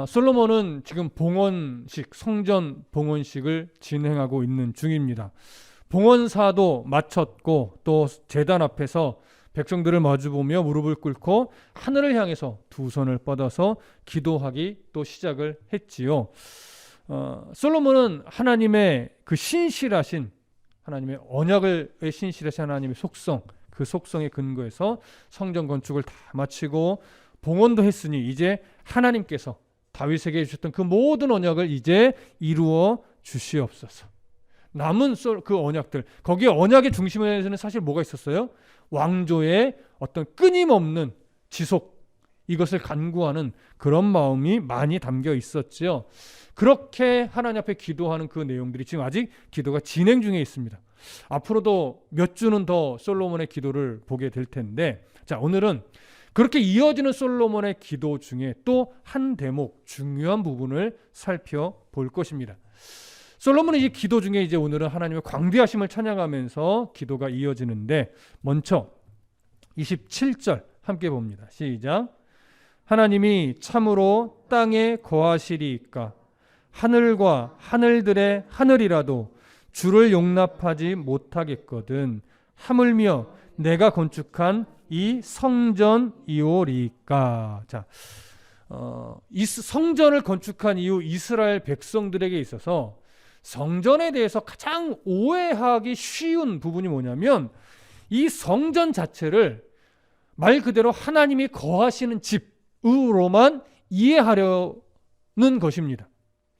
솔로몬은 지금 봉헌식, 성전 봉헌식을 진행하고 있는 중입니다. 봉헌사도 마쳤고 또 제단 앞에서 백성들을 마주보며 무릎을 꿇고 하늘을 향해서 두 손을 뻗어서 기도하기 또 시작을 했지요. 솔로몬은 하나님의 그 신실하신 하나님의 언약을 신실하신 하나님의 속성, 그 속성에 근거해서 성전 건축을 다 마치고 봉헌도 했으니 이제 하나님께서 다윗에게 주셨던 그 모든 언약을 이제 이루어 주시옵소서. 남은 그 언약들, 거기에 언약의 중심에는 사실 뭐가 있었어요? 왕조의 어떤 끊임없는 지속, 이것을 간구하는 그런 마음이 많이 담겨 있었지요. 그렇게 하나님 앞에 기도하는 그 내용들이 지금 아직 기도가 진행 중에 있습니다. 앞으로도 몇 주는 더 솔로몬의 기도를 보게 될 텐데, 자, 오늘은 그렇게 이어지는 솔로몬의 기도 중에 또 한 대목, 중요한 부분을 살펴볼 것입니다. 솔로몬의 이 기도 중에 이제 오늘은 하나님의 광대하심을 찬양하면서 기도가 이어지는데, 먼저 27절 함께 봅니다. 시작. 하나님이 참으로 땅에 거하시리이까 하늘과 하늘들의 하늘이라도 주를 용납하지 못하겠거든 하물며 내가 건축한 이 성전이오리까. 자, 이 성전을 건축한 이후 이스라엘 백성들에게 있어서 성전에 대해서 가장 오해하기 쉬운 부분이 뭐냐면 이 성전 자체를 말 그대로 하나님이 거하시는 집으로만 이해하려는 것입니다.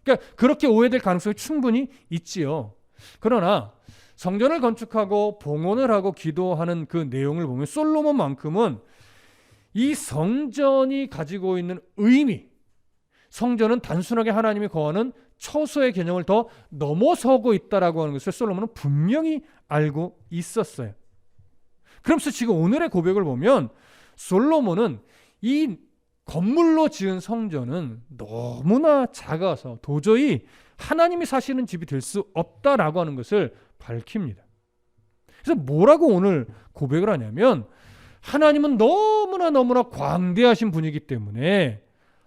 그러니까 그렇게 오해될 가능성이 충분히 있지요. 그러나 성전을 건축하고 봉헌을 하고 기도하는 그 내용을 보면 솔로몬만큼은 이 성전이 가지고 있는 의미, 성전은 단순하게 하나님이 거하는 처소의 개념을 더 넘어서고 있다라고 하는 것을 솔로몬은 분명히 알고 있었어요. 그러면서 지금 오늘의 고백을 보면 솔로몬은 이 건물로 지은 성전은 너무나 작아서 도저히 하나님이 사시는 집이 될 수 없다라고 하는 것을 밝힙니다. 그래서 뭐라고 오늘 고백을 하냐면 하나님은 너무나 광대하신 분이기 때문에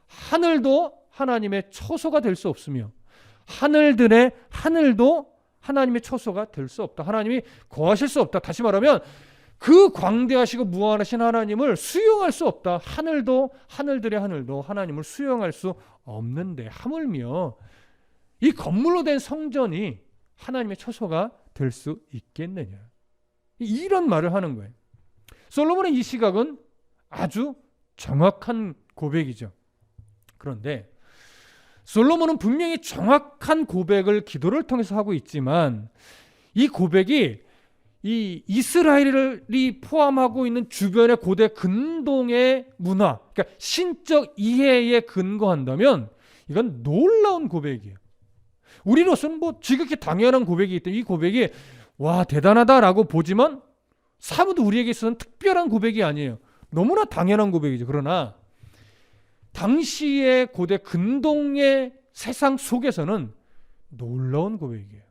하늘도 하나님의 처소가 될 수 없으며 하늘들의 하늘도 하나님의 처소가 될 수 없다. 하나님이 거하실 수 없다. 다시 말하면 그 광대하시고 무한하신 하나님을 수용할 수 없다. 하늘도 하늘들의 하늘도 하나님을 수용할 수 없는데 하물며 이 건물로 된 성전이 하나님의 처소가 될 수 있겠느냐. 이런 말을 하는 거예요. 솔로몬의 이 시각은 아주 정확한 고백이죠. 그런데 솔로몬은 분명히 정확한 고백을 기도를 통해서 하고 있지만 이 고백이 이 이스라엘이 포함하고 있는 주변의 고대 근동의 문화, 그러니까 신적 이해에 근거한다면 이건 놀라운 고백이에요. 우리로서는 뭐 지극히 당연한 고백이기 때문에 이 고백이 와 대단하다라고 보지만 사무도 우리에게 있어서는 특별한 고백이 아니에요. 너무나 당연한 고백이죠. 그러나 당시의 고대 근동의 세상 속에서는 놀라운 고백이에요.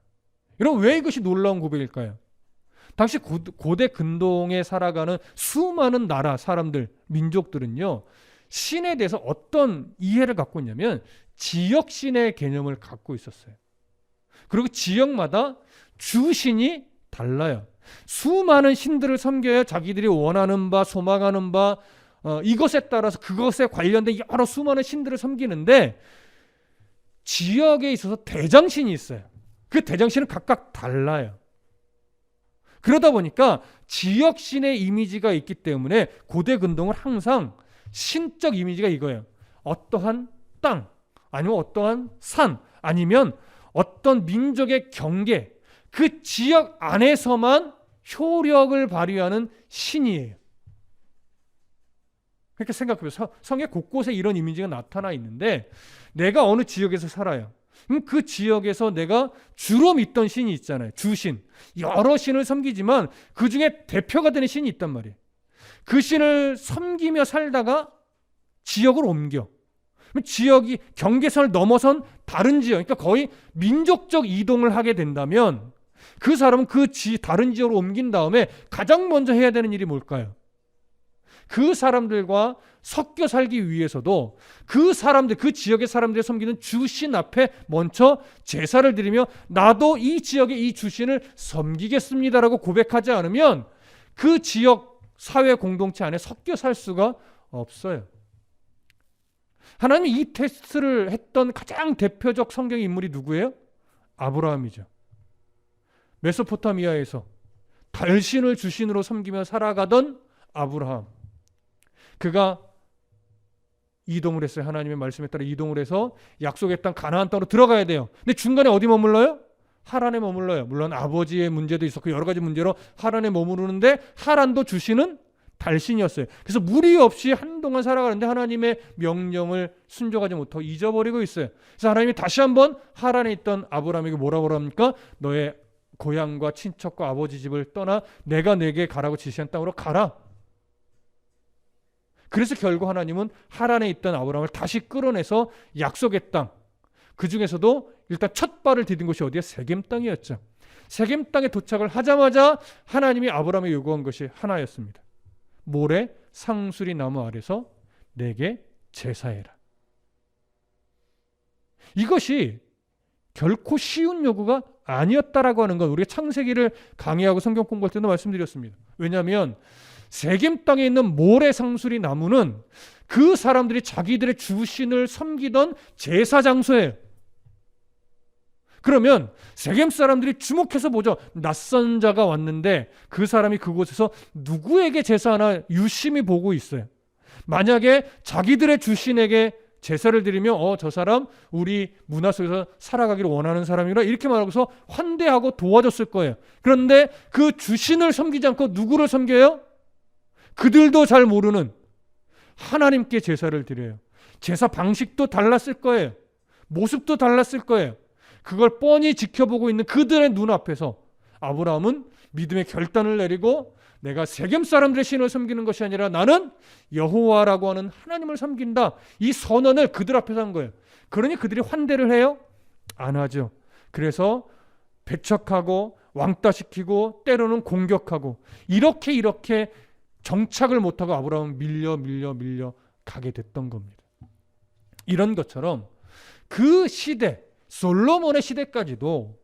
여러분 왜 이것이 놀라운 고백일까요? 당시 고대 근동에 살아가는 수많은 나라 사람들, 민족들은요 신에 대해서 어떤 이해를 갖고 있냐면 지역신의 개념을 갖고 있었어요. 그리고 지역마다 주신이 달라요. 수많은 신들을 섬겨야 자기들이 원하는 바, 소망하는 바 이것에 따라서 그것에 관련된 여러 수많은 신들을 섬기는데 지역에 있어서 대장신이 있어요. 그 대장신은 각각 달라요. 그러다 보니까 지역신의 이미지가 있기 때문에 고대 근동은 항상 신적 이미지가 이거예요. 어떠한 땅, 아니면 어떠한 산, 아니면 어떤 민족의 경계, 그 지역 안에서만 효력을 발휘하는 신이에요. 그렇게 생각해보세요. 성의 곳곳에 이런 이미지가 나타나 있는데 내가 어느 지역에서 살아요. 그 지역에서 내가 주로 믿던 신이 있잖아요. 주신. 여러 신을 섬기지만 그 중에 대표가 되는 신이 있단 말이에요. 그 신을 섬기며 살다가 지역을 옮겨. 지역이 경계선을 넘어선 다른 지역, 그러니까 거의 민족적 이동을 하게 된다면 그 사람은 다른 지역으로 옮긴 다음에 가장 먼저 해야 되는 일이 뭘까요? 그 사람들과 섞여 살기 위해서도 그 사람들, 그 지역의 사람들이 섬기는 주신 앞에 먼저 제사를 드리며 나도 이 지역의 이 주신을 섬기겠습니다라고 고백하지 않으면 그 지역 사회 공동체 안에 섞여 살 수가 없어요. 하나님이 이 테스트를 했던 가장 대표적 성경의 인물이 누구예요? 아브라함이죠. 메소포타미아에서 달신을 주신으로 섬기며 살아가던 아브라함. 그가 이동을 했어요. 하나님의 말씀에 따라 이동을 해서 약속의 땅 가나안 땅으로 들어가야 돼요. 근데 중간에 어디 머물러요? 하란에 머물러요. 물론 아버지의 문제도 있었고 여러 가지 문제로 하란에 머무르는데 하란도 주시는 달신이었어요. 그래서 무리 없이 한동안 살아가는데 하나님의 명령을 순종하지 못하고 잊어버리고 있어요. 그래서 하나님이 다시 한번 하란에 있던 아브라함에게 뭐라고 합니까? 너의 고향과 친척과 아버지 집을 떠나 내가 내게 가라고 지시한 땅으로 가라. 그래서 결국 하나님은 하란에 있던 아브라함을 다시 끌어내서 약속의 땅, 그 중에서도 일단 첫 발을 디딘 곳이 어디야? 세겜 땅이었죠. 세겜 땅에 도착을 하자마자 하나님이 아브라함에게 요구한 것이 하나였습니다. 모래 상수리 나무 아래서 내게 제사해라. 이것이 결코 쉬운 요구가 아니었다라고 하는 건 우리가 창세기를 강의하고 성경 공부할 때도 말씀드렸습니다. 왜냐하면 세겜 땅에 있는 모래 상수리 나무는 그 사람들이 자기들의 주신을 섬기던 제사 장소예요. 그러면 세겜 사람들이 주목해서 보죠. 낯선 자가 왔는데 그 사람이 그곳에서 누구에게 제사하나 유심히 보고 있어요. 만약에 자기들의 주신에게 제사를 드리며 저 사람 우리 문화 속에서 살아가기를 원하는 사람이라 이렇게 말하고서 환대하고 도와줬을 거예요. 그런데 그 주신을 섬기지 않고 누구를 섬겨요? 그들도 잘 모르는 하나님께 제사를 드려요. 제사 방식도 달랐을 거예요. 모습도 달랐을 거예요. 그걸 뻔히 지켜보고 있는 그들의 눈앞에서 아브라함은 믿음의 결단을 내리고 내가 세겜 사람들의 신을 섬기는 것이 아니라 나는 여호와라고 하는 하나님을 섬긴다. 이 선언을 그들 앞에서 한 거예요. 그러니 그들이 환대를 해요? 안 하죠. 그래서 배척하고 왕따시키고 때로는 공격하고 이렇게 정착을 못하고 아브라함은 밀려 가게 됐던 겁니다. 이런 것처럼 그 시대, 솔로몬의 시대까지도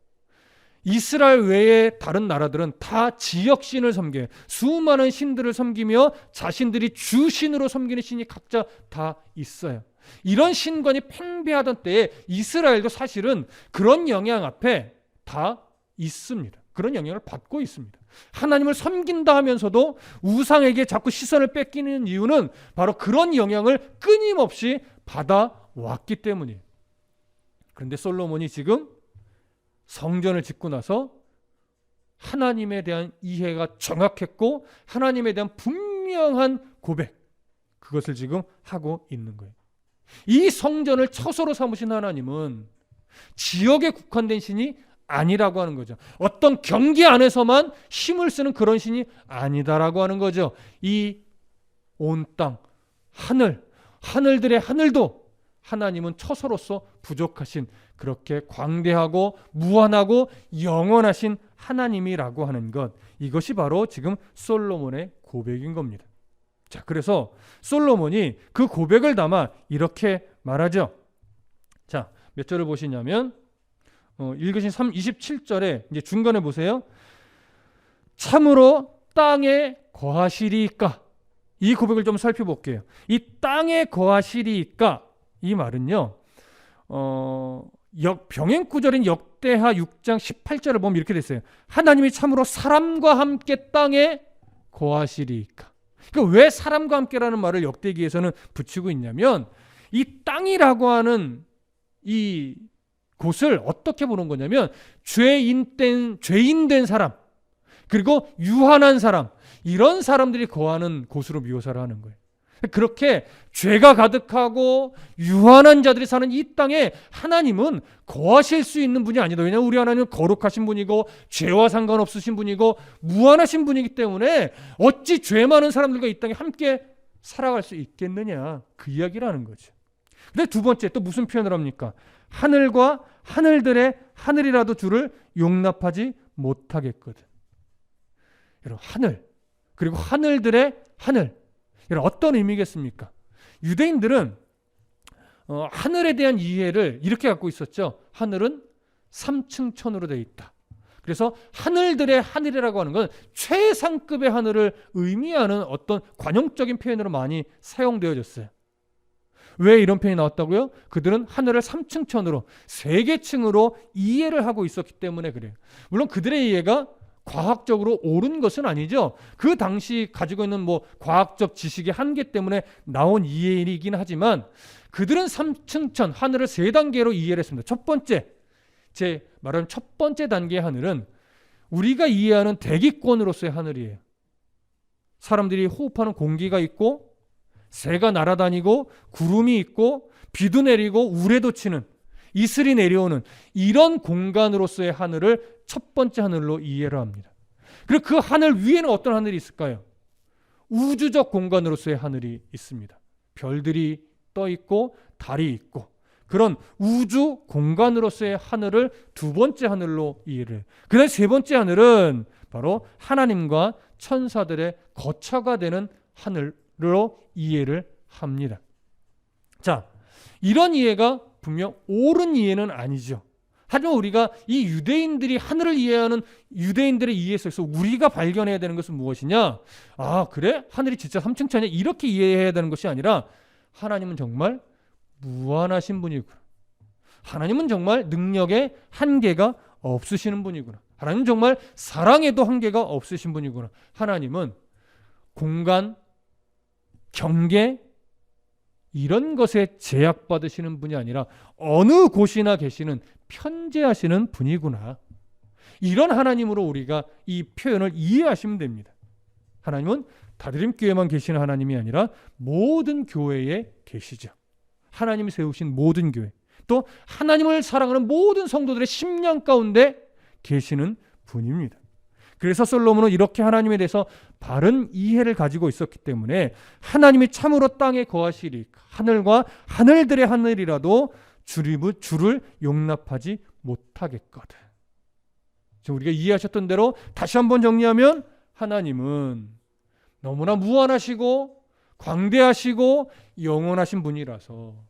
이스라엘 외의 다른 나라들은 다 지역신을 섬겨요. 수많은 신들을 섬기며 자신들이 주신으로 섬기는 신이 각자 다 있어요. 이런 신관이 팽배하던 때에 이스라엘도 사실은 그런 영향 앞에 다 있습니다. 그런 영향을 받고 있습니다. 하나님을 섬긴다 하면서도 우상에게 자꾸 시선을 뺏기는 이유는 바로 그런 영향을 끊임없이 받아왔기 때문이에요. 그런데 솔로몬이 지금 성전을 짓고 나서 하나님에 대한 이해가 정확했고 하나님에 대한 분명한 고백, 그것을 지금 하고 있는 거예요. 이 성전을 처소로 삼으신 하나님은 지역에 국한된 신이 아니라고 하는 거죠. 어떤 경계 안에서만 힘을 쓰는 그런 신이 아니다라고 하는 거죠. 이 온 땅, 하늘들의 하늘도 하나님은 처소로서 부족하신, 그렇게 광대하고 무한하고 영원하신 하나님이라고 하는 것, 이것이 바로 지금 솔로몬의 고백인 겁니다. 자, 그래서 솔로몬이 그 고백을 담아 이렇게 말하죠. 자, 몇 절을 보시냐면 읽으신 27절에 이제 중간에 보세요. 참으로 땅에 거하시리이까. 이 고백을 좀 살펴볼게요. 이 땅에 거하시리이까, 이 말은요, 병행구절인 역대하 6장 18절을 보면 이렇게 됐어요. 하나님이 참으로 사람과 함께 땅에 거하시리이까. 그러니까 왜 사람과 함께라는 말을 역대기에서는 붙이고 있냐면, 이 땅이라고 하는 이 곳을 어떻게 보는 거냐면 죄인된 사람, 그리고 유한한 사람, 이런 사람들이 거하는 곳으로 묘사를 하는 거예요. 그렇게 죄가 가득하고 유한한 자들이 사는 이 땅에 하나님은 거하실 수 있는 분이 아니다. 왜냐하면 우리 하나님은 거룩하신 분이고 죄와 상관없으신 분이고 무한하신 분이기 때문에 어찌 죄 많은 사람들과 이 땅에 함께 살아갈 수 있겠느냐, 그 이야기를 하는 거죠. 근데 두 번째 또 무슨 표현을 합니까? 하늘과 하늘들의 하늘이라도 주를 용납하지 못하겠거든. 여러분, 하늘, 그리고 하늘들의 하늘, 어떤 의미겠습니까? 유대인들은 하늘에 대한 이해를 이렇게 갖고 있었죠. 하늘은 3층 천으로 되어 있다. 그래서 하늘들의 하늘이라고 하는 건 최상급의 하늘을 의미하는 어떤 관용적인 표현으로 많이 사용되어졌어요. 왜 이런 표현이 나왔다고요? 그들은 하늘을 3층 천으로, 3개층으로 이해를 하고 있었기 때문에 그래요. 물론 그들의 이해가 과학적으로 옳은 것은 아니죠. 그 당시 가지고 있는 과학적 지식의 한계 때문에 나온 이해이긴 하지만 그들은 3층 천, 하늘을 3단계로 이해를 했습니다. 첫 번째, 제 말하는 첫 번째 단계의 하늘은 우리가 이해하는 대기권으로서의 하늘이에요. 사람들이 호흡하는 공기가 있고 새가 날아다니고 구름이 있고 비도 내리고 우레도 치는, 이슬이 내려오는 이런 공간으로서의 하늘을 첫 번째 하늘로 이해를 합니다. 그리고 그 하늘 위에는 어떤 하늘이 있을까요? 우주적 공간으로서의 하늘이 있습니다. 별들이 떠 있고 달이 있고 그런 우주 공간으로서의 하늘을 두 번째 하늘로 이해를 해요. 그다음 세 번째 하늘은 바로 하나님과 천사들의 거처가 되는 하늘로 이해를 합니다. 자, 이런 이해가 분명 옳은 이해는 아니죠. 하지만 우리가 이 유대인들이 하늘을 이해하는 유대인들의 이해 속에서 우리가 발견해야 되는 것은 무엇이냐? 아, 그래? 하늘이 진짜 3층 천이야? 이렇게 이해해야 되는 것이 아니라 하나님은 정말 무한하신 분이구나. 하나님은 정말 능력에 한계가 없으시는 분이구나. 하나님은 정말 사랑에도 한계가 없으신 분이구나. 하나님은 공간, 경계 이런 것에 제약받으시는 분이 아니라 어느 곳이나 계시는 편재하시는 분이구나. 이런 하나님으로 우리가 이 표현을 이해하시면 됩니다. 하나님은 다드림교회만 계시는 하나님이 아니라 모든 교회에 계시죠. 하나님이 세우신 모든 교회, 또 하나님을 사랑하는 모든 성도들의 심령 가운데 계시는 분입니다. 그래서 솔로몬은 이렇게 하나님에 대해서 바른 이해를 가지고 있었기 때문에 하나님이 참으로 땅에 거하시리, 하늘과 하늘들의 하늘이라도 주를 용납하지 못하겠거든. 지금 우리가 이해하셨던 대로 다시 한번 정리하면 하나님은 너무나 무한하시고 광대하시고 영원하신 분이라서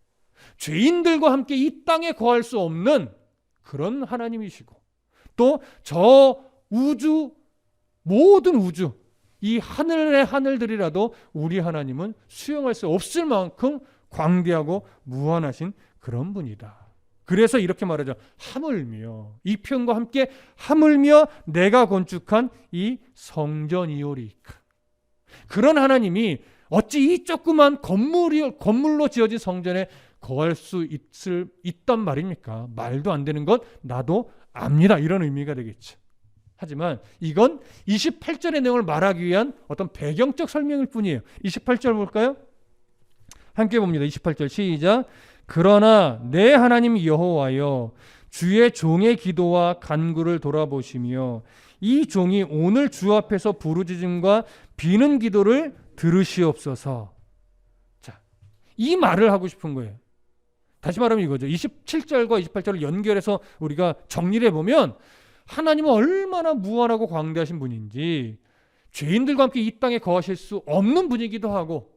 죄인들과 함께 이 땅에 거할 수 없는 그런 하나님이시고, 또 저 우주, 모든 우주, 이 하늘의 하늘들이라도 우리 하나님은 수용할 수 없을 만큼 광대하고 무한하신 그런 분이다. 그래서 이렇게 말하죠. 하물며, 이 표현과 함께 하물며 내가 건축한 이 성전이오리이까. 그런 하나님이 어찌 이 조그만 건물로 지어진 성전에 거할 수 있단 말입니까? 말도 안 되는 것 나도 압니다. 이런 의미가 되겠죠. 하지만 이건 28절의 내용을 말하기 위한 어떤 배경적 설명일 뿐이에요. 28절 볼까요? 함께 봅니다. 28절 시작. 그러나 내 하나님 여호와여, 주의 종의 기도와 간구를 돌아보시며 이 종이 오늘 주 앞에서 부르짖음과 비는 기도를 들으시옵소서. 자, 이 말을 하고 싶은 거예요. 다시 말하면 이거죠. 27절과 28절을 연결해서 우리가 정리를 해보면 하나님은 얼마나 무한하고 광대하신 분인지, 죄인들과 함께 이 땅에 거하실 수 없는 분이기도 하고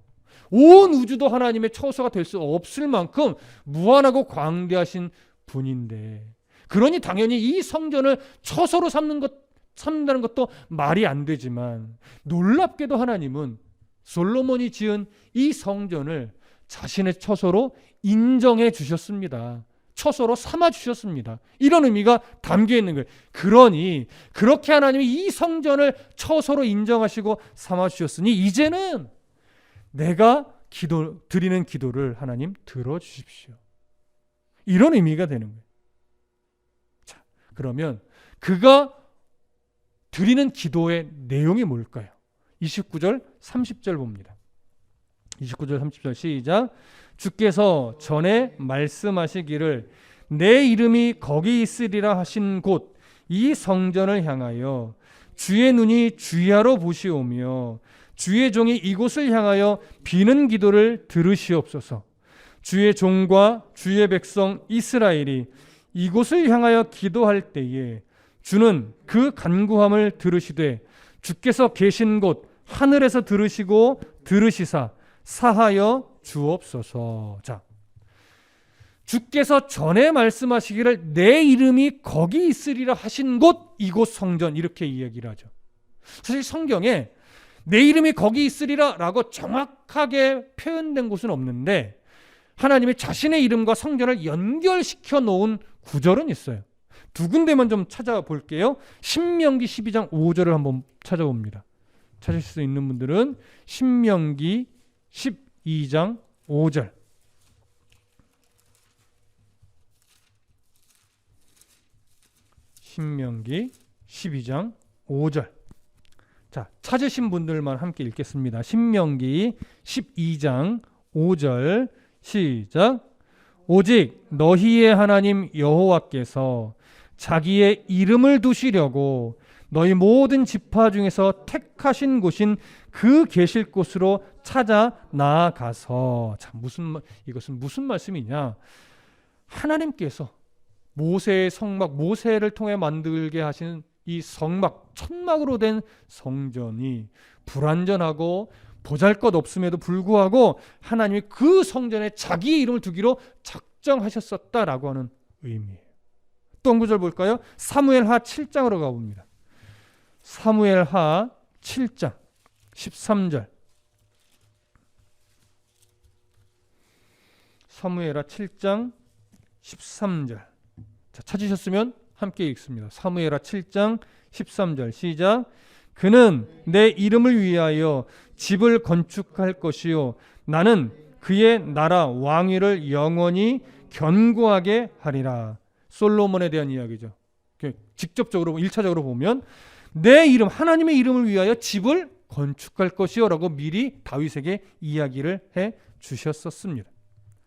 온 우주도 하나님의 처소가 될 수 없을 만큼 무한하고 광대하신 분인데, 그러니 당연히 이 성전을 처소로 삼는다는 것도 말이 안 되지만, 놀랍게도 하나님은 솔로몬이 지은 이 성전을 자신의 처소로 인정해 주셨습니다. 처소로 삼아 주셨습니다. 이런 의미가 담겨 있는 거예요. 그러니 그렇게 하나님이 이 성전을 처소로 인정하시고 삼아 주셨으니 이제는 내가 드리는 기도를 하나님 들어주십시오. 이런 의미가 되는 거예요. 자, 그러면 그가 드리는 기도의 내용이 뭘까요? 29절, 30절 봅니다. 29절, 30절 시작. 주께서 전에 말씀하시기를 내 이름이 거기 있으리라 하신 곳 이 성전을 향하여 주의 눈이 주야로 보시오며 주의 종이 이곳을 향하여 비는 기도를 들으시옵소서. 주의 종과 주의 백성 이스라엘이 이곳을 향하여 기도할 때에 주는 그 간구함을 들으시되 주께서 계신 곳 하늘에서 들으시고 들으시사 사하여 주옵소서. 자, 주께서 전에 말씀하시기를 내 이름이 거기 있으리라 하신 곳, 이곳 성전, 이렇게 이야기를 하죠. 사실 성경에 내 이름이 거기 있으리라 라고 정확하게 표현된 곳은 없는데 하나님이 자신의 이름과 성전을 연결시켜 놓은 구절은 있어요. 두 군데만 좀 찾아볼게요. 신명기 12장 5절을 한번 찾아봅니다. 찾으실 수 있는 분들은 신명기 12장 5절. 신명기 12장 5절. 자, 찾으신 분들만 함께 읽겠습니다. 신명기 12장 5절 시작. 오직 너희의 하나님 여호와께서 자기의 이름을 두시려고 너희 모든 지파 중에서 택하신 곳인 그 계실 곳으로 찾아 나아가서. 참, 이것은 무슨 말씀이냐? 하나님께서 모세의 성막, 모세를 통해 만들게 하신 이 성막, 천막으로 된 성전이 불완전하고 보잘것없음에도 불구하고 하나님이 그 성전에 자기의 이름을 두기로 작정하셨었다라고 하는 의미예요. 또 한 구절 볼까요? 사무엘하 7장으로 가봅니다. 사무엘하 7장 13절. 사무엘하 7장 13절. 자, 찾으셨으면 함께 읽습니다. 사무엘하 7장 13절 시작. 그는 내 이름을 위하여 집을 건축할 것이요 나는 그의 나라 왕위를 영원히 견고하게 하리라. 솔로몬에 대한 이야기죠. 직접적으로 1차적으로 보면 내 이름, 하나님의 이름을 위하여 집을 건축할 것이요 라고 미리 다윗에게 이야기를 해 주셨었습니다.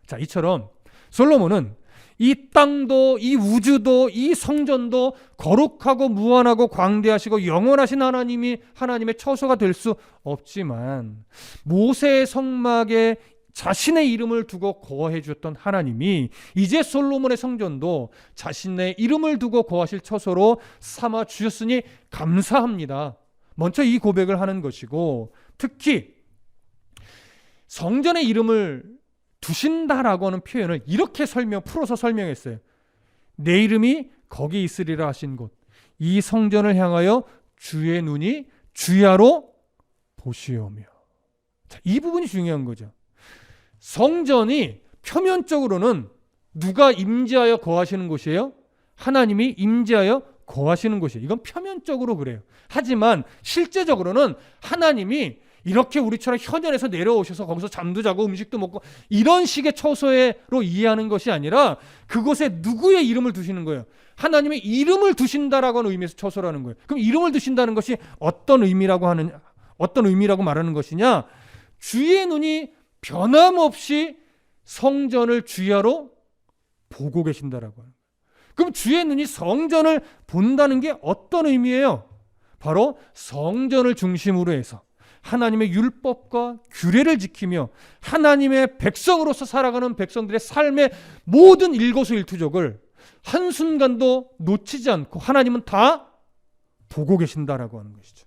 자, 이처럼 솔로몬은 이 땅도 이 우주도 이 성전도 거룩하고 무한하고 광대하시고 영원하신 하나님의 처소가 될 수 없지만 모세의 성막에 자신의 이름을 두고 거해 주셨던 하나님이 이제 솔로몬의 성전도 자신의 이름을 두고 거하실 처소로 삼아 주셨으니 감사합니다. 먼저 이 고백을 하는 것이고, 특히 성전의 이름을 두신다라고 하는 표현을 이렇게 풀어서 설명했어요. 내 이름이 거기 있으리라 하신 곳, 이 성전을 향하여 주의 눈이 주야로 보시오며. 자, 이 부분이 중요한 거죠. 성전이 표면적으로는 누가 임재하여 거하시는 곳이에요? 하나님이 임재하여 거하시는 곳이에요. 이건 표면적으로 그래요. 하지만 실제적으로는 하나님이 이렇게 우리처럼 현연에서 내려오셔서 거기서 잠도 자고 음식도 먹고 이런 식의 처소로 이해하는 것이 아니라 그곳에 누구의 이름을 두시는 거예요? 하나님의 이름을 두신다라고 하는 의미에서 처소라는 거예요. 그럼 이름을 두신다는 것이 어떤 의미라고 말하는 것이냐? 주의 눈이 변함없이 성전을 주야로 보고 계신다라고 하는 거예요. 그럼 주의 눈이 성전을 본다는 게 어떤 의미예요? 바로 성전을 중심으로 해서 하나님의 율법과 규례를 지키며 하나님의 백성으로서 살아가는 백성들의 삶의 모든 일거수일투족을 한순간도 놓치지 않고 하나님은 다 보고 계신다라고 하는 것이죠.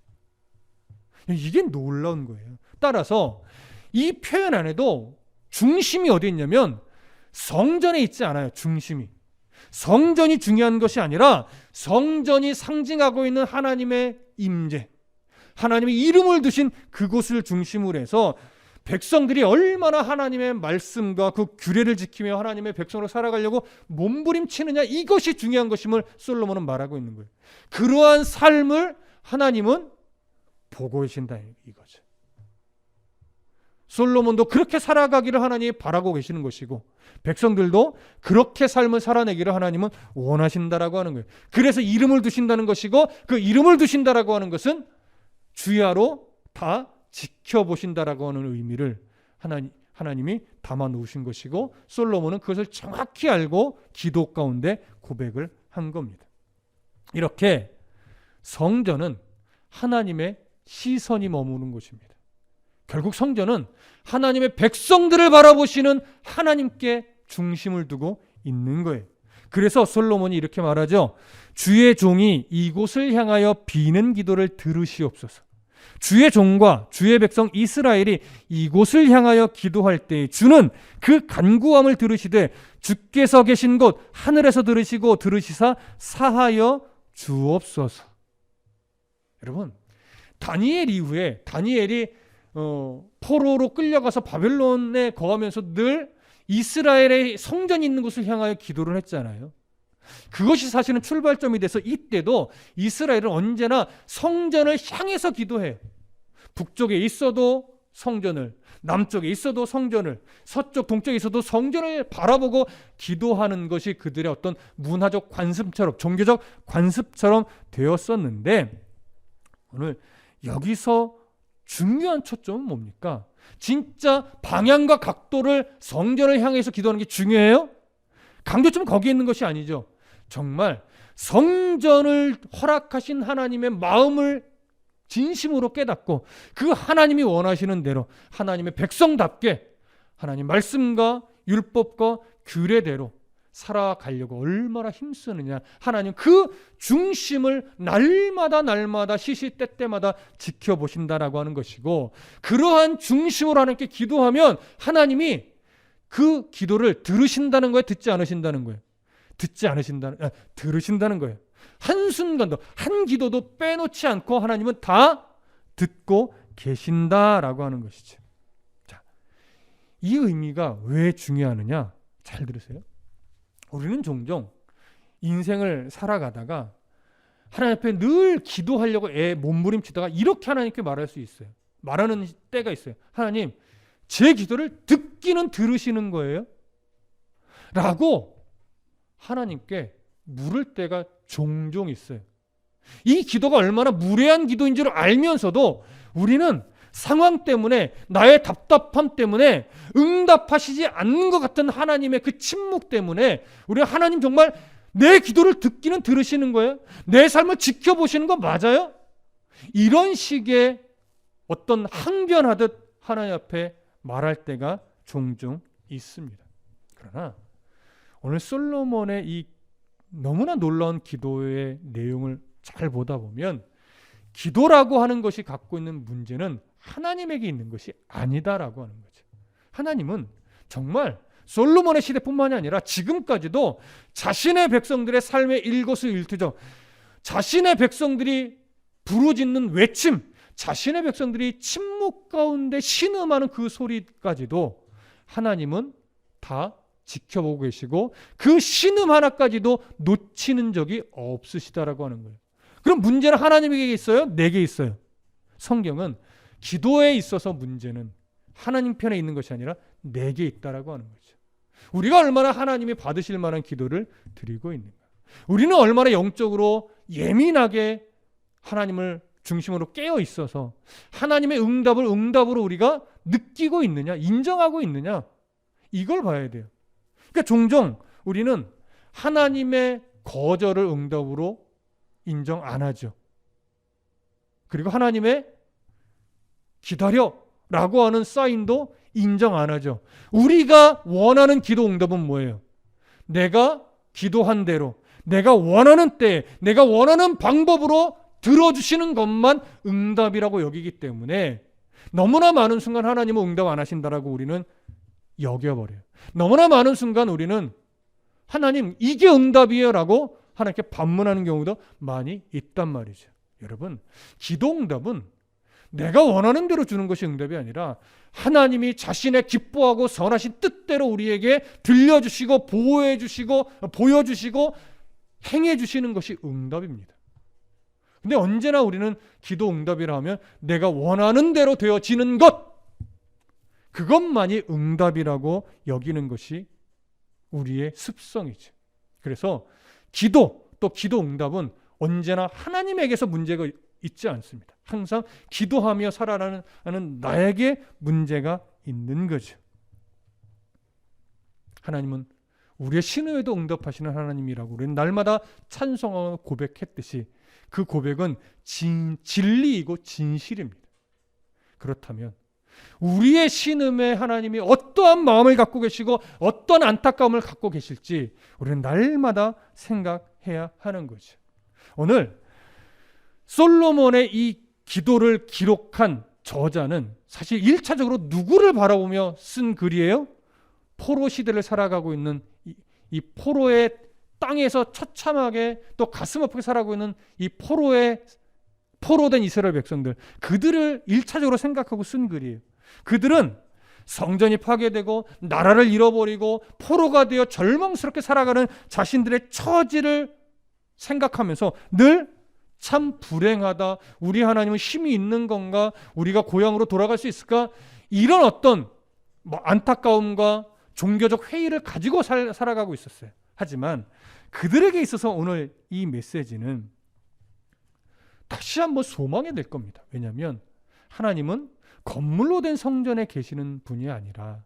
이게 놀라운 거예요. 따라서 이 표현 안에도 중심이 어디 있냐면 성전에 있지 않아요. 중심이. 성전이 중요한 것이 아니라 성전이 상징하고 있는 하나님의 임재, 하나님의 이름을 두신 그곳을 중심으로 해서 백성들이 얼마나 하나님의 말씀과 그 규례를 지키며 하나님의 백성으로 살아가려고 몸부림치느냐, 이것이 중요한 것임을 솔로몬은 말하고 있는 거예요. 그러한 삶을 하나님은 보고 계신다 이거죠. 솔로몬도 그렇게 살아가기를 하나님이 바라고 계시는 것이고 백성들도 그렇게 삶을 살아내기를 하나님은 원하신다라고 하는 거예요. 그래서 이름을 두신다는 것이고, 그 이름을 두신다라고 하는 것은 주야로 다 지켜보신다라고 하는 의미를 하나님이 담아 놓으신 것이고, 솔로몬은 그것을 정확히 알고 기도 가운데 고백을 한 겁니다. 이렇게 성전은 하나님의 시선이 머무는 곳입니다. 결국 성전은 하나님의 백성들을 바라보시는 하나님께 중심을 두고 있는 거예요. 그래서 솔로몬이 이렇게 말하죠. 주의 종이 이곳을 향하여 비는 기도를 들으시옵소서. 주의 종과 주의 백성 이스라엘이 이곳을 향하여 기도할 때 주는 그 간구함을 들으시되 주께서 계신 곳 하늘에서 들으시고 들으시사 사하여 주옵소서. 여러분, 다니엘 이후에 다니엘이 포로로 끌려가서 바벨론에 거하면서 늘 이스라엘의 성전이 있는 곳을 향하여 기도를 했잖아요. 그것이 사실은 출발점이 돼서 이때도 이스라엘은 언제나 성전을 향해서 기도해요. 북쪽에 있어도 성전을, 남쪽에 있어도 성전을, 서쪽, 동쪽에 있어도 성전을 바라보고 기도하는 것이 그들의 어떤 문화적 관습처럼, 종교적 관습처럼 되었었는데, 오늘 여기서 중요한 초점은 뭡니까? 진짜 방향과 각도를 성전을 향해서 기도하는 게 중요해요? 강조점은 거기에 있는 것이 아니죠. 정말 성전을 허락하신 하나님의 마음을 진심으로 깨닫고 그 하나님이 원하시는 대로 하나님의 백성답게 하나님 말씀과 율법과 규례대로 살아가려고 얼마나 힘쓰느냐. 하나님 그 중심을 날마다 시시때때마다 지켜보신다라고 하는 것이고, 그러한 중심으로 하나님께 기도하면 하나님이 그 기도를 들으신다는 거예요? 듣지 않으신다는 거예요? 들으신다는 거예요. 한순간도, 한 기도도 빼놓지 않고 하나님은 다 듣고 계신다라고 하는 것이죠. 자, 이 의미가 왜 중요하느냐? 잘 들으세요. 우리는 종종 인생을 살아가다가 하나님 앞에 늘 기도하려고 몸부림치다가 이렇게 하나님께 말할 수 있어요. 말하는 때가 있어요. 하나님, 제 기도를 듣기는 들으시는 거예요? 라고 하나님께 물을 때가 종종 있어요. 이 기도가 얼마나 무례한 기도인 줄 알면서도 우리는 상황 때문에, 나의 답답함 때문에, 응답하시지 않는 것 같은 하나님의 그 침묵 때문에 우리가 하나님 정말 내 기도를 듣기는 들으시는 거예요? 내 삶을 지켜보시는 거 맞아요? 이런 식의 어떤 항변하듯 하나님 앞에 말할 때가 종종 있습니다. 그러나 오늘 솔로몬의 이 너무나 놀라운 기도의 내용을 잘 보다 보면 기도라고 하는 것이 갖고 있는 문제는 하나님에게 있는 것이 아니다라고 하는 거죠. 하나님은 정말 솔로몬의 시대뿐만이 아니라 지금까지도 자신의 백성들의 삶의 일거수일투족, 자신의 백성들이 부르짖는 외침, 자신의 백성들이 침묵 가운데 신음하는 그 소리까지도 하나님은 다 지켜보고 계시고 그 신음 하나까지도 놓치는 적이 없으시다라고 하는 거예요. 그럼 문제는 하나님에게 있어요? 내게 있어요? 성경은 기도에 있어서 문제는 하나님 편에 있는 것이 아니라 내게 있다라고 하는 거죠. 우리가 얼마나 하나님이 받으실 만한 기도를 드리고 있는가? 우리는 얼마나 영적으로 예민하게 하나님을 중심으로 깨어 있어서 하나님의 응답을 응답으로 우리가 느끼고 있느냐, 인정하고 있느냐, 이걸 봐야 돼요. 그러니까 종종 우리는 하나님의 거절을 응답으로 인정 안 하죠. 그리고 하나님의 기다려라고 하는 사인도 인정 안 하죠. 우리가 원하는 기도 응답은 뭐예요? 내가 기도한 대로, 내가 원하는 때에, 내가 원하는 방법으로 들어주시는 것만 응답이라고 여기기 때문에 너무나 많은 순간 하나님은 응답 안 하신다라고 우리는 여겨버려요. 너무나 많은 순간 우리는 하나님 이게 응답이에요 라고 하나님께 반문하는 경우도 많이 있단 말이죠. 여러분, 기도 응답은 내가 원하는 대로 주는 것이 응답이 아니라 하나님이 자신의 기뻐하고 선하신 뜻대로 우리에게 들려주시고 보호해주시고 보여주시고 행해주시는 것이 응답입니다. 근데 언제나 우리는 기도 응답이라 하면 내가 원하는 대로 되어지는 것, 그것만이 응답이라고 여기는 것이 우리의 습성이죠. 그래서 기도, 또 기도 응답은 언제나 하나님에게서 문제가 있지 않습니다. 항상 기도하며 살아가는 나에게 문제가 있는 거죠. 하나님은 우리의 신음에도 응답하시는 하나님이라고 우리는 날마다 찬송하고 고백했듯이 그 고백은 진리이고 진실입니다. 그렇다면 우리의 신음에 하나님이 어떠한 마음을 갖고 계시고 어떤 안타까움을 갖고 계실지 우리는 날마다 생각해야 하는 거죠. 오늘 솔로몬의 이 기도를 기록한 저자는 사실 1차적으로 누구를 바라보며 쓴 글이에요? 포로 시대를 살아가고 있는 이 포로의 땅에서 처참하게 또 가슴 아프게 살아가고 있는 이 포로된 이스라엘 백성들, 그들을 1차적으로 생각하고 쓴 글이에요. 그들은 성전이 파괴되고 나라를 잃어버리고 포로가 되어 절망스럽게 살아가는 자신들의 처지를 생각하면서 늘 참 불행하다, 우리 하나님은 힘이 있는 건가, 우리가 고향으로 돌아갈 수 있을까, 이런 어떤 안타까움과 종교적 회의를 가지고 살아가고 있었어요. 하지만 그들에게 있어서 오늘 이 메시지는 다시 한번 소망이 될 겁니다. 왜냐하면 하나님은 건물로 된 성전에 계시는 분이 아니라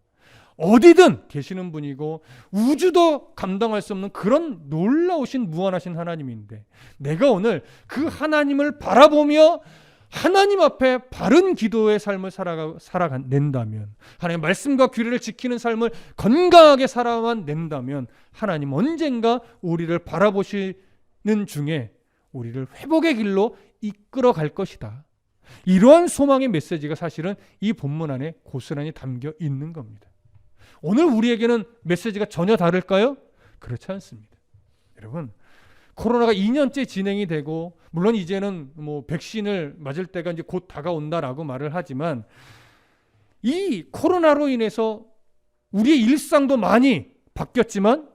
어디든 계시는 분이고 우주도 감당할 수 없는 그런 놀라우신 무한하신 하나님인데, 내가 오늘 그 하나님을 바라보며 하나님 앞에 바른 기도의 삶을 살아낸다면, 하나님의 말씀과 규례를 지키는 삶을 건강하게 살아만 낸다면 하나님 언젠가 우리를 바라보시는 중에 우리를 회복의 길로 이끌어 갈 것이다. 이러한 소망의 메시지가 사실은 이 본문 안에 고스란히 담겨 있는 겁니다. 오늘 우리에게는 메시지가 전혀 다를까요? 그렇지 않습니다. 여러분, 코로나가 2년째 진행이 되고, 물론 이제는 백신을 맞을 때가 이제 곧 다가온다라고 말을 하지만, 이 코로나로 인해서 우리의 일상도 많이 바뀌었지만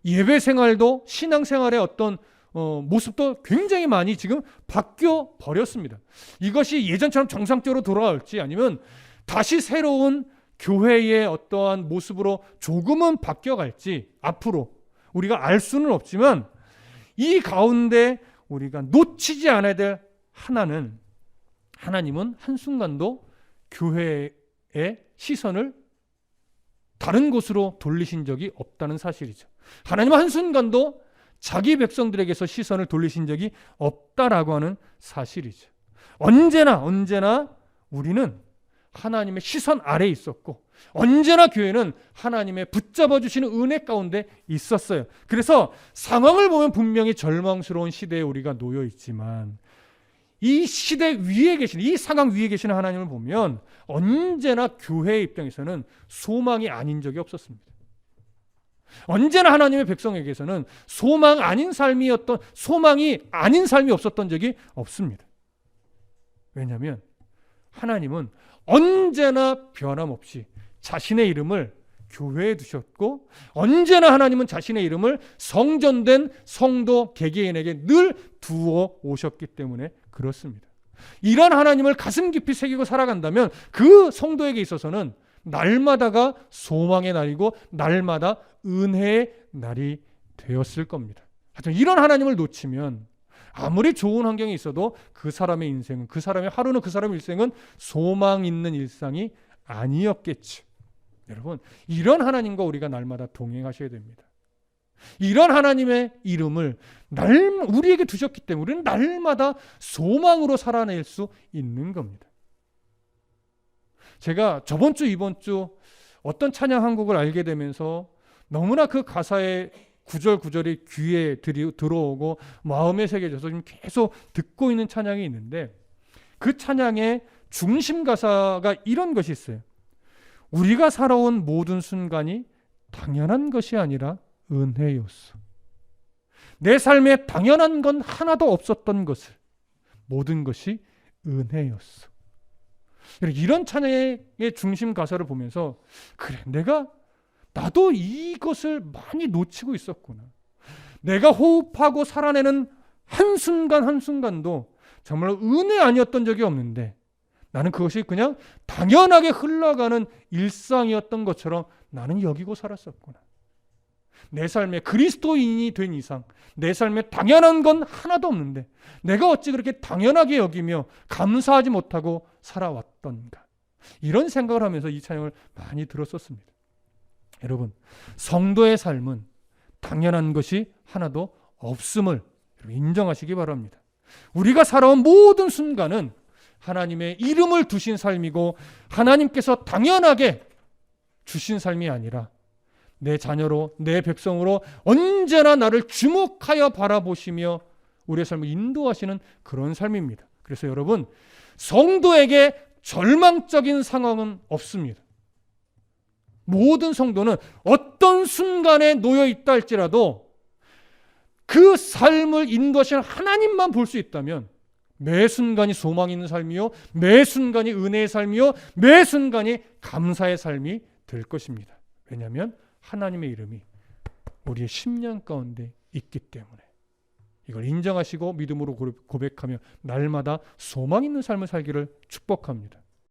예배 생활도, 신앙 생활의 어떤 모습도 굉장히 많이 지금 바뀌어 버렸습니다. 이것이 예전처럼 정상적으로 돌아올지 아니면 다시 새로운 교회의 어떠한 모습으로 조금은 바뀌어갈지 앞으로 우리가 알 수는 없지만, 이 가운데 우리가 놓치지 않아야 될 하나는, 하나님은 한순간도 교회의 시선을 다른 곳으로 돌리신 적이 없다는 사실이죠. 하나님은 한순간도 자기 백성들에게서 시선을 돌리신 적이 없다라고 하는 사실이죠. 언제나 우리는 하나님의 시선 아래에 있었고, 언제나 교회는 하나님의 붙잡아 주시는 은혜 가운데 있었어요. 그래서 상황을 보면 분명히 절망스러운 시대에 우리가 놓여 있지만, 이 시대 위에 계시는, 이 상황 위에 계시는 하나님을 보면 언제나 교회의 입장에서는 소망이 아닌 적이 없었습니다. 언제나 하나님의 백성에게서는 소망이 아닌 삶이 없었던 적이 없습니다. 왜냐하면 하나님은 언제나 변함없이 자신의 이름을 교회에 두셨고, 언제나 하나님은 자신의 이름을 성전된 성도 개개인에게 늘 두어 오셨기 때문에 그렇습니다. 이런 하나님을 가슴 깊이 새기고 살아간다면 그 성도에게 있어서는 날마다가 소망의 날이고 날마다 은혜의 날이 되었을 겁니다. 하여튼 이런 하나님을 놓치면 아무리 좋은 환경에 있어도 그 사람의 인생은, 그 사람의 하루는, 그 사람의 일생은 소망 있는 일상이 아니었겠죠. 여러분, 이런 하나님과 우리가 날마다 동행하셔야 됩니다. 이런 하나님의 이름을 우리에게 두셨기 때문에 우리는 날마다 소망으로 살아낼 수 있는 겁니다. 제가 저번 주, 이번 주 어떤 찬양 한 곡을 알게 되면서 너무나 그 가사의 구절구절이 귀에 들어오고 마음에 새겨져서 지금 계속 듣고 있는 찬양이 있는데, 그 찬양의 중심 가사가 이런 것이 있어요. 우리가 살아온 모든 순간이 당연한 것이 아니라 은혜였어. 내 삶에 당연한 건 하나도 없었던 것을, 모든 것이 은혜였어. 이런 찬양의 중심 가사를 보면서, 그래, 나도 이것을 많이 놓치고 있었구나. 내가 호흡하고 살아내는 한순간 한순간도 정말 은혜 아니었던 적이 없는데, 나는 그것이 그냥 당연하게 흘러가는 일상이었던 것처럼 나는 여기고 살았었구나. 내 삶에 그리스도인이 된 이상 내 삶에 당연한 건 하나도 없는데 내가 어찌 그렇게 당연하게 여기며 감사하지 못하고 살아왔던가. 이런 생각을 하면서 이 찬양을 많이 들었었습니다. 여러분, 성도의 삶은 당연한 것이 하나도 없음을 인정하시기 바랍니다. 우리가 살아온 모든 순간은 하나님의 이름을 두신 삶이고, 하나님께서 당연하게 주신 삶이 아니라 내 자녀로, 내 백성으로 언제나 나를 주목하여 바라보시며 우리의 삶을 인도하시는 그런 삶입니다. 그래서 여러분, 성도에게 절망적인 상황은 없습니다. 모든 성도는 어떤 순간에 놓여 있다 할지라도 그 삶을 인도하시는 하나님만 볼 수 있다면 매 순간이 소망 있는 삶이요, 매 순간이 은혜의 삶이요, 매 순간이 감사의 삶이 될 것입니다. 왜냐하면 하나님의 이름이 우리의 심령 가운데 있기 때문에. 이걸 인정하시고 믿음으로 고백하며 날마다 소망 있는 삶을 살기를 축복합니다.